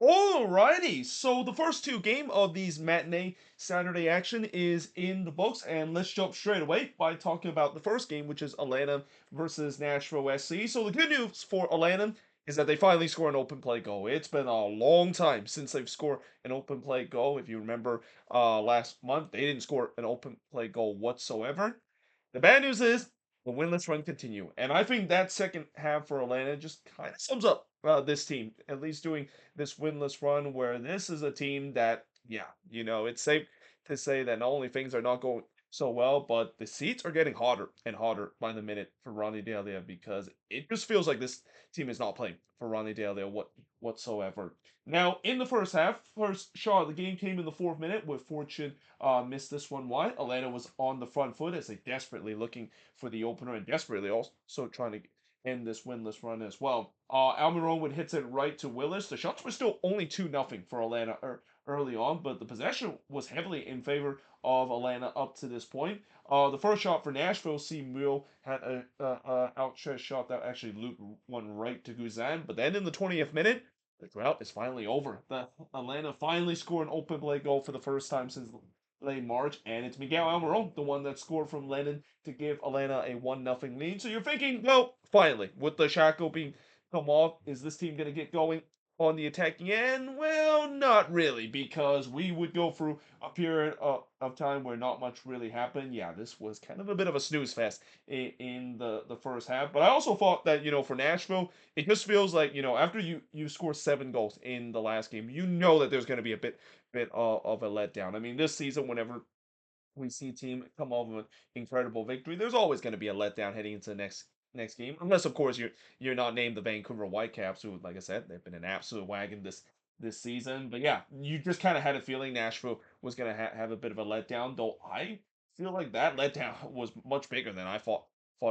Alrighty, so the first two game of these matinee Saturday action is in the books, and let's jump straight away by talking about the first game, which is Atlanta versus Nashville SC. So the good news for Atlanta is that they finally score an open play goal. It's been a long time since they've scored an open play goal. If you remember, last month they didn't score an open play goal whatsoever. The bad news is the winless run continue, and I think that second half for Atlanta just kind of sums up this team, at least doing this winless run, where this is a team that, yeah, it's safe to say that not only things are not going so well, but the seats are getting hotter and hotter by the minute for Ronnie Delia because it just feels like this team is not playing for Ronnie Delia whatsoever. Now, in the first half, first shot of the game came in the fourth minute with Fortune missed this one wide. Atlanta was on the front foot as they desperately looking for the opener and desperately also trying to end this winless run as well. Almiron would hits it right to Willis. The shots were still only 2-0 for Atlanta early on, but the possession was heavily in favor of Atlanta up to this point. The first shot for Nashville, C. Mule had a outstretched shot that actually looped one right to Guzan, but then in the 20th minute, the drought is finally over. The Atlanta finally scored an open play goal for the first time since late March, and it's Miguel Almiron, the one that scored from Lennon to give Atlanta a 1-0 lead. So you're thinking, well, finally, with the shackle being come off, is this team going to get going on the attacking end? Well, not really, because we would go through a period of time where not much really happened. Yeah, this was kind of a bit of a snooze fest in the first half. But I also thought that, for Nashville, it just feels like, after you score 7 goals in the last game, you know that there's going to be a bit of a letdown. I mean, this season, whenever we see a team come off of an incredible victory, there's always going to be a letdown heading into the next game, unless of course you're not named the Vancouver Whitecaps, who, like I said, they've been an absolute wagon this season. But yeah, you just kind of had a feeling Nashville was going to have a bit of a letdown, though I feel like that letdown was much bigger than I thought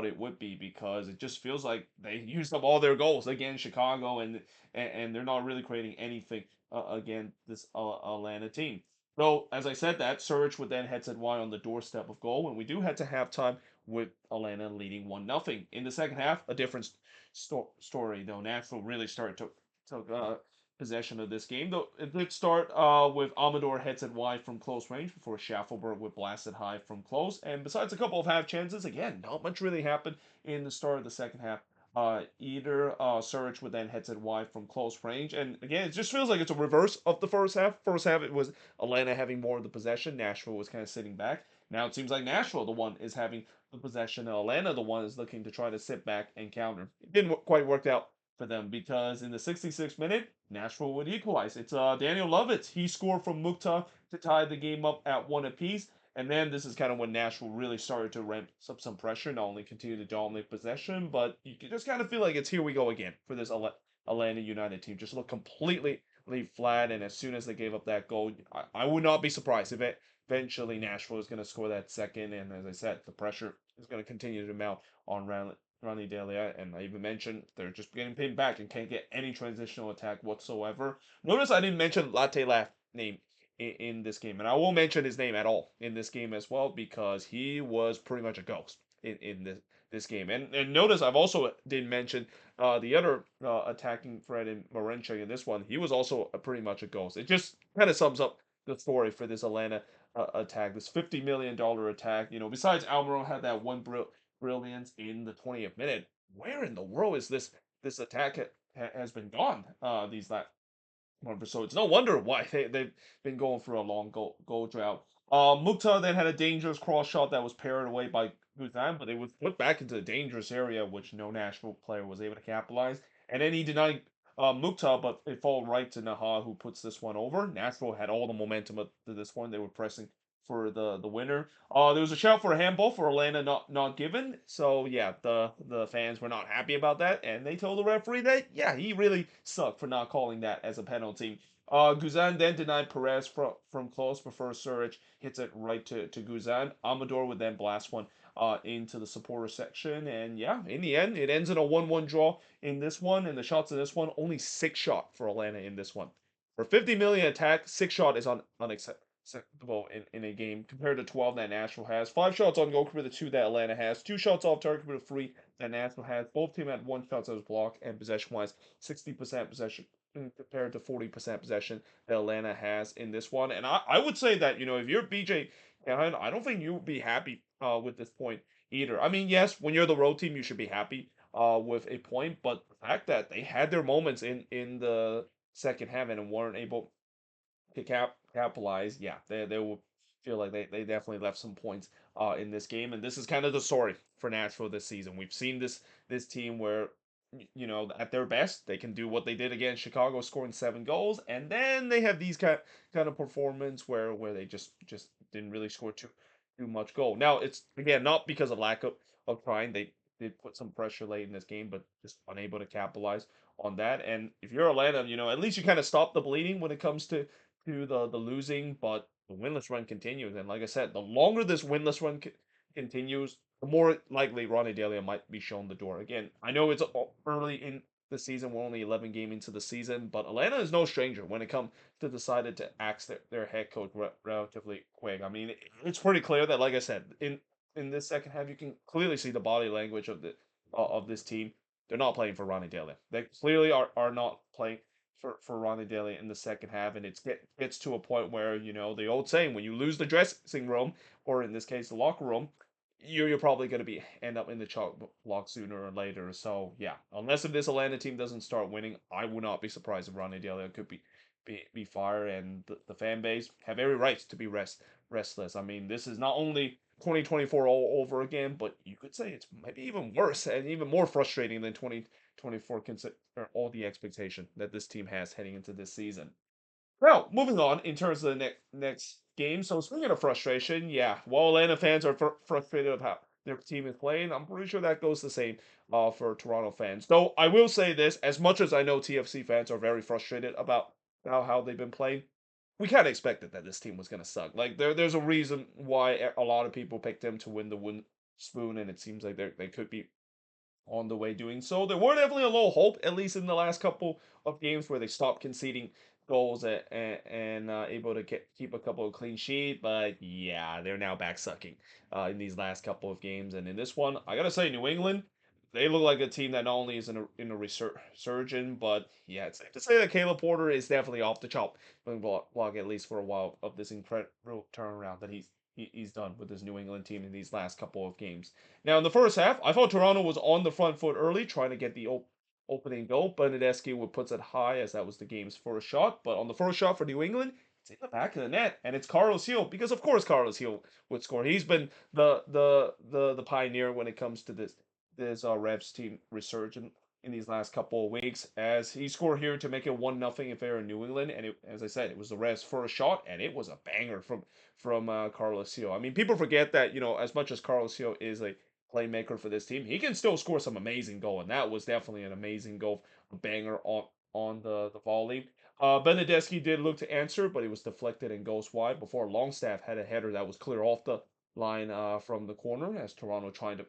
it would be because it just feels like they used up all their goals against Chicago and they're not really creating anything against this Atlanta team. So, as I said that, Surge would then head to wide on the doorstep of goal, and we do head to halftime with Atlanta leading 1-0. In the second half, a different story, though. Nashville really started to took possession of this game. Though it did start with Amador heads it wide from close range before Schaffelberg would blast it high from close. And besides a couple of half chances, again, not much really happened in the start of the second half. Either Surge would then heads it wide from close range, and again, it just feels like it's a reverse of the first half. First half, it was Atlanta having more of the possession. Nashville was kind of sitting back. Now it seems like Nashville, the one, is having the possession, and Atlanta, the one, is looking to try to sit back and counter. It didn't quite work out for them because in the 66th minute, Nashville would equalize. It's Daniel Lovitz. He scored from Mukta to tie the game up at one apiece. And then this is kind of when Nashville really started to ramp up some pressure, not only continue to dominate possession, but you can just kind of feel like it's here we go again for this Atlanta United team. Just look completely flat, and as soon as they gave up that goal, I would not be surprised if eventually Nashville is going to score that second. And as I said, the pressure is going to continue to mount on Ronnie Delia. And I even mentioned they're just getting pinned back and can't get any transitional attack whatsoever. Notice I didn't mention Latte Laugh name in this game, and I won't mention his name at all in this game as well because he was pretty much a ghost in this game. And notice I've also didn't mention the other attacking threat in Morenchik in this one. He was also pretty much a ghost. It just kind of sums up the story for this Atlanta attack, this $50 million attack. Besides Almiron had that one brilliance in the 20th minute. Where in the world is this attack has been gone these last so it's no wonder why they've been going for a long goal drought. Mukta then had a dangerous cross shot that was parried away by Guzan, but it was put back into the dangerous area, which no Nashville player was able to capitalize. And then he denied Mukta, but it fell right to Naha, who puts this one over. Nashville had all the momentum up to this point. They were pressing for the winner. There was a shout for a handball for Atlanta, not given. So yeah, the fans were not happy about that, and they told the referee that yeah, he really sucked for not calling that as a penalty. Guzan then denied Perez from close before Surge hits it right to Guzan. Amador would then blast one into the supporter section, and yeah, in the end, it ends in a 1-1 draw in this one. And the shots in this one, only 6 shot for Atlanta in this one. For 50 million attack, 6 shot is unacceptable in a game compared to 12 that Nashville has. 5 shots on goal compared to 2 that Atlanta has. 2 shots off target compared to 3 that Nashville has. Both teams had 1 shot that was blocked, and possession wise, 60% possession compared to 40% possession that Atlanta has in this one. And I would say that, if you're BJ Callahan, I don't think you would be happy with this point either. I mean, yes, when you're the road team, you should be happy with a point, but the fact that they had their moments in the second half and weren't able to capitalize, yeah, they will feel like they definitely left some points in this game, and this is kind of the story for Nashville this season. We've seen this team where at their best they can do what they did against Chicago, scoring 7 goals, and then they have these kind of performance where they just didn't really score too much goal. Now it's again not because of lack of trying. They did put some pressure late in this game, but just unable to capitalize on that. And if you're Atlanta, at least you kind of stop the bleeding when it comes to the losing, but the winless run continues. And like I said, the longer this winless run continues, the more likely Ronnie Delia might be shown the door. Again, I know it's early in the season. We're only 11 games into the season, but Atlanta is no stranger when it comes to decided to axe their head coach relatively quick. I mean, it's pretty clear that, like I said, in this second half, you can clearly see the body language of this team. They're not playing for Ronnie Delia. They clearly are not playing for Ronnie Daly in the second half, and gets to a point where the old saying, when you lose the dressing room, or in this case the locker room, you're probably going to be end up in the chalk block sooner or later. So yeah, unless if this Atlanta team doesn't start winning, I would not be surprised if Ronnie Daly could be fired, and the fan base have every right to be restless. I mean, this is not only 2024 all over again, but you could say it's maybe even worse and even more frustrating than 2024 consider all the expectation that this team has heading into this season. Well, moving on in terms of the next game. So speaking of frustration, yeah, while Atlanta fans are frustrated of how their team is playing, I'm pretty sure that goes the same for Toronto fans. Though I will say this, as much as I know TFC fans are very frustrated about how they've been playing, we kind of expected that this team was going to suck. Like there's a reason why a lot of people picked them to win the win spoon, and it seems like they could be on the way doing so. There were definitely a little hope, at least in the last couple of games where they stopped conceding goals and able to keep a couple of clean sheet. But yeah, they're now back sucking in these last couple of games. And in this one, I gotta say, New England, they look like a team that not only is in a resurgence, but yeah, it's safe to say that Caleb Porter is definitely off the chop block at least for a while of this incredible turnaround that he's done with his New England team in these last couple of games. Now, in the first half, I thought Toronto was on the front foot early, trying to get the opening goal. Benedeski would puts it high, as that was the game's first shot. But on the first shot for New England, it's in the back of the net, and it's Carlos Hill, because of course Carlos Hill would score. He's been the pioneer when it comes to this Revs team resurgent in these last couple of weeks, as he scored here to make it 1-0 in favor of New England. And as I said, it was the Revs' first shot, and it was a banger from Carlos Hill. I mean, people forget that as much as Carlos Hill is a playmaker for this team, he can still score some amazing goal, and that was definitely an amazing goal, a banger on the volley. Benedeski did look to answer, but it was deflected and goes wide before Longstaff had a header that was clear off the line from the corner, as Toronto trying to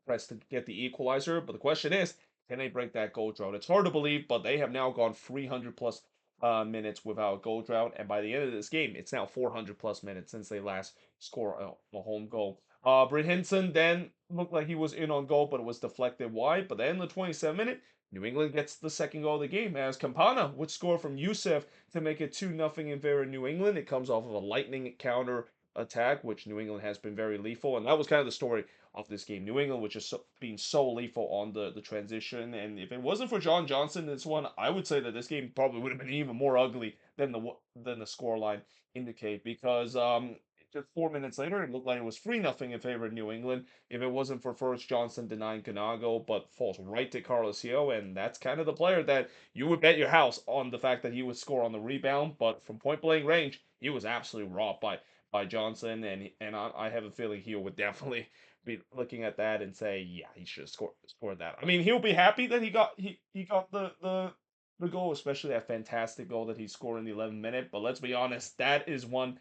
press to get the equalizer. But the question is, can they break that goal drought? It's hard to believe, but they have now gone 300 plus minutes without goal drought, and by the end of this game, it's now 400 plus minutes since they last scored a home goal. Britt Hinson then looked like he was in on goal, but it was deflected wide. But then in the 27th minute, New England gets the second goal of the game, as Campana would score from Youssef to make it 2-0 in favor of New England. It comes off of a lightning counter attack, which New England has been very lethal, and that was kind of the story of this game. New England was just being so lethal on the transition, and if it wasn't for John Johnson in this one, I would say that this game probably would have been even more ugly than the scoreline indicate, because just 4 minutes later, it looked like it was 3-0 in favor of New England. If it wasn't for first Johnson denying Ganago, but falls right to Carlos Hill, and that's kind of the player that you would bet your house on the fact that he would score on the rebound. But from point blank range, he was absolutely robbed by Johnson, and I have a feeling he would definitely be looking at that and say, yeah, he should have scored that. I mean, he'll be happy that he got the goal, especially that fantastic goal that he scored in the 11th minute. But let's be honest, that is one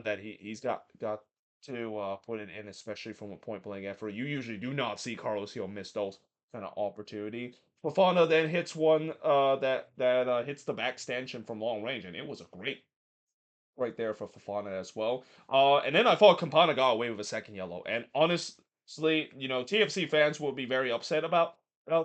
that he's got to put it in, especially from a point blank effort. You usually do not see Carlos Hill miss those kind of opportunity. Fofana then hits one that hits the back stanchion from long range, and it was a great right there for Fofana as well. And then I thought Campana got away with a second yellow. And honestly, TFC fans will be very upset about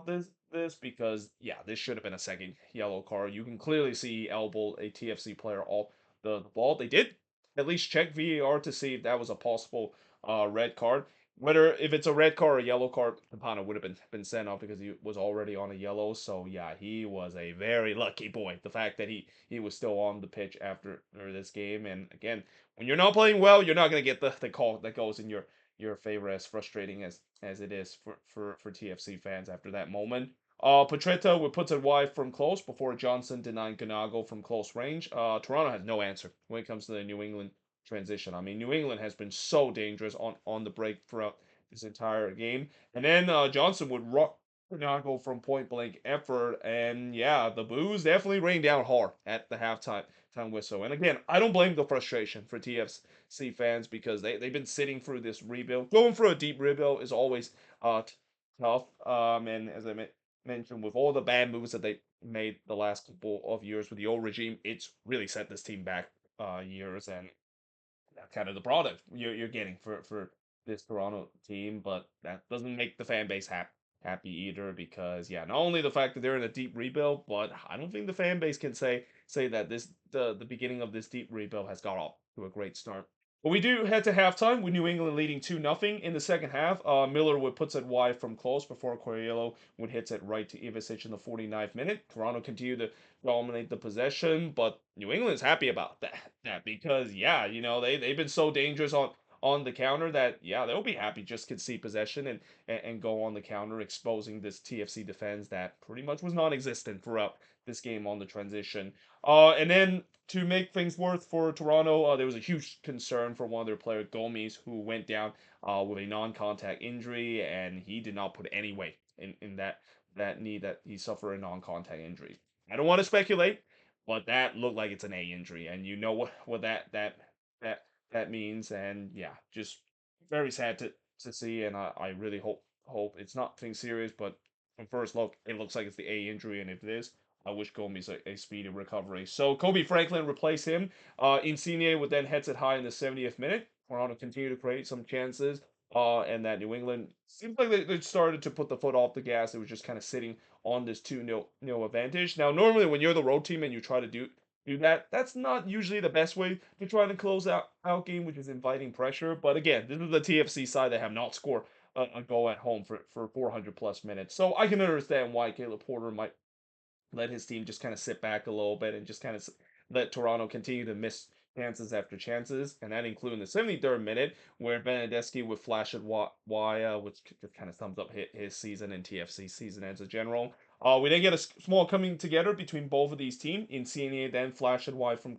this this because yeah, this should have been a second yellow card. You can clearly see he elbowed a TFC player off the ball. They did at least check VAR to see if that was a possible red card. Whether if it's a red card or a yellow card, Campana would have been sent off because he was already on a yellow. So yeah, he was a very lucky boy. The fact that he was still on the pitch after this game, and again, when you're not playing well, you're not gonna get the call that goes in your favor, as frustrating as it is for TFC fans after that moment. Petretta would put it wide from close before Johnson denying Ganago from close range. Toronto has no answer when it comes to the New England transition. I mean, New England has been so dangerous on the break throughout this entire game. And then Johnson would rock Ganago from point blank effort. And yeah, the boos definitely rained down hard at the halftime whistle. And again, I don't blame the frustration for TFC fans because they've been sitting through this rebuild. Going through a deep rebuild is always tough. And as I mentioned, with all the bad moves that they made the last couple of years with the old regime, it's really set this team back years, and that's kind of the product you're getting for this Toronto team. But that doesn't make the fan base happy either because yeah, not only the fact that they're in a deep rebuild, but I don't think the fan base can say that the beginning of this deep rebuild has got off to a great start. But we do head to halftime with New England leading 2-0 in the second half. Miller would puts it wide from close before Coriello would hits it right to Ivicic in the 49th minute. Toronto continued to dominate the possession, but New England's happy about that because yeah, they've been so dangerous on the counter that yeah, they'll be happy just concede possession and go on the counter, exposing this TFC defense that pretty much was non-existent throughout this game on the transition. And then to make things worse for Toronto, there was a huge concern for one of their players, Gomes, who went down with a non-contact injury, and he did not put any weight in that knee that he suffered a non-contact injury. I don't want to speculate, but that looked like it's an A injury, and you know what that that means, and yeah, just very sad to see, and I really hope it's nothing serious, but from first look, it looks like it's the A injury, and if it is, I wish Gomes a speedy recovery. So Kobe Franklin replaced him. Insigne would then heads it high in the 70th minute. Toronto continued to create some chances. And that New England seems like they started to put the foot off the gas. It was just kind of sitting on this 2-0 advantage. Now, normally when you're the road team and you try to do that, that's not usually the best way to try to close out game, which is inviting pressure. But again, this is the TFC side that have not scored a goal at home for 400 plus minutes. So I can understand why Caleb Porter might let his team just kind of sit back a little bit and just kind of let Toronto continue to miss chances after chances, and that including the 73rd minute where Benedeski would flash at Waya, which just kind of sums up his season and TFC season as a general. We then get a small coming together between both of these teams. Insigne then flashed wide from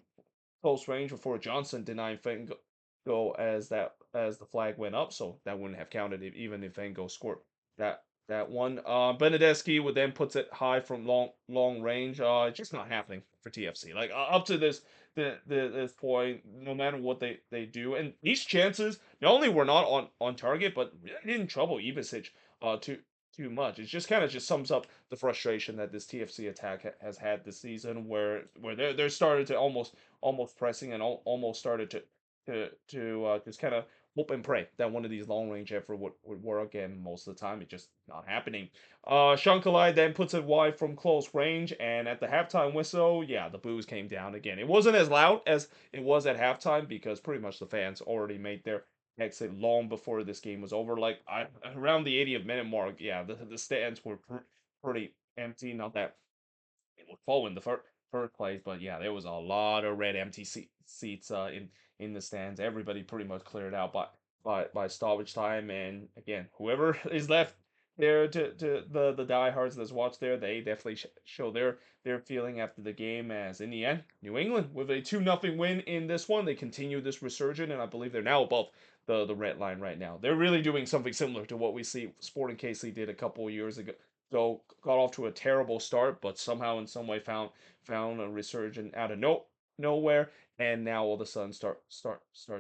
close range before Johnson denying Fango as the flag went up, so that wouldn't have counted even if Fango scored that one. Benedeski would then puts it high from long range. It's just not happening for TFC. Like up to this point, no matter what they do, and these chances not only were not on target, but really didn't trouble Ivicic too much. It just kind of just sums up the frustration that this TFC attack has had this season, where they're started to almost pressing and almost started to just kind of hope and pray that one of these long range effort would work, and most of the time it's just not happening. Shankalai then puts it wide from close range, and at the halftime whistle, yeah, the boos came down again. It wasn't as loud as it was at halftime because pretty much the fans already made their exit long before this game was over. Like around the 80th minute mark, yeah, the stands were pretty empty. Not that it would fall in the first place, but yeah, there was a lot of red empty seats in the stands. Everybody pretty much cleared out by stoppage time, and again, whoever is left there to the diehards that's watched there, they definitely show their feeling after the game. As in the end, New England with a 2-0 win in this one, they continue this resurgence, and I believe they're now above the red line right now. They're really doing something similar to what we see Sporting KC did a couple of years ago, got off to a terrible start, but somehow in some way found a resurgence out of nowhere, and now all of a sudden start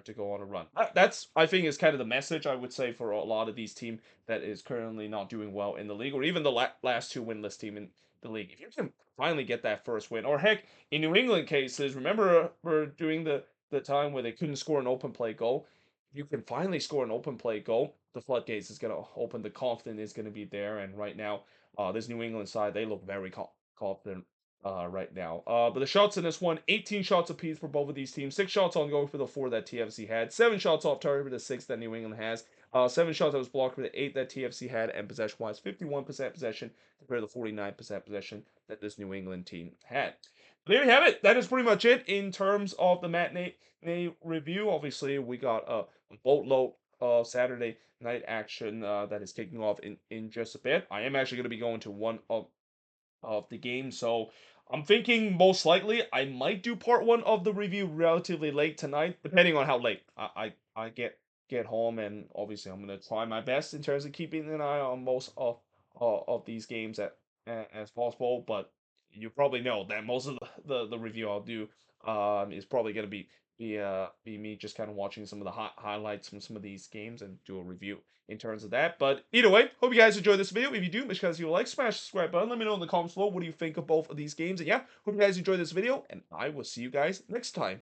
to go on a run. That's I think is kind of the message I would say for a lot of these teams that is currently not doing well in the league, or even the last two winless team in the league. If you can finally get that first win, or heck, in New England cases, remember we're doing the time where they couldn't score an open play goal. You can finally score an open play goal, the floodgates is going to open, the confidence is going to be there, and right now This New England side, they look very confident right now. But the shots in this one, 18 shots apiece for both of these teams. 6 shots on goal for the 4 that TFC had. 7 shots off target for the 6 that New England has. 7 shots that was blocked for the 8 that TFC had. And possession-wise, 51% possession compared to the 49% possession that this New England team had. There you have it. That is pretty much it in terms of the matinee review. Obviously, we got a boatload of Saturday night action that is kicking off in just a bit. I am actually going to be going to one of the games, so I'm thinking most likely I might do part one of the review relatively late tonight, depending on how late I get home, and obviously I'm going to try my best in terms of keeping an eye on most of these games as possible. But you probably know that most of the review I'll do is probably going to be me just kind of watching some of the highlights from some of these games and do a review in terms of that. But either way, hope you guys enjoyed this video. If you do, make sure you like, smash the subscribe button. Let me know in the comments below what do you think of both of these games. And yeah, hope you guys enjoyed this video, and I will see you guys next time.